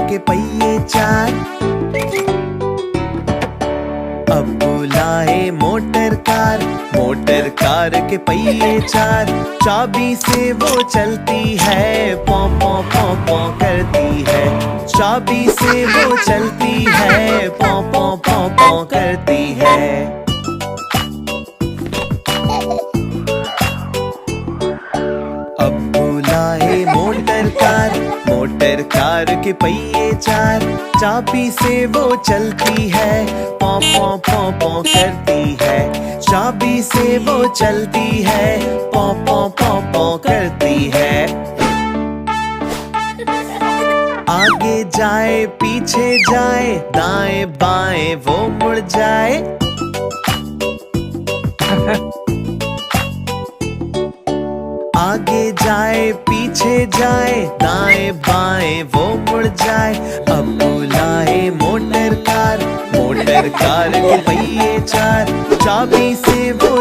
के पहिए चार। अब्बू लाए मोटर कार के पहिए चार। चाबी से वो चलती है, पौ पौ पौ पौ करती है। चाबी से वो चलती है, पौ पौ पौ पौ करती है। अब्बू लाए मोटर कार के पहिए चार। चाबी से वो चलती है, पौ पौ पौ पौ करती है। चाबी से वो चलती है, पौ पौ पौ पौ करती है। आगे जाए पीछे जाए, दाएं बाएं वो मुड़ जाए। आगे जाए पीछे जाए, दाएं बाएं वो मुड़ जाए। अब्बू लाए मोटर कार के पहिए चार। चाबी से वो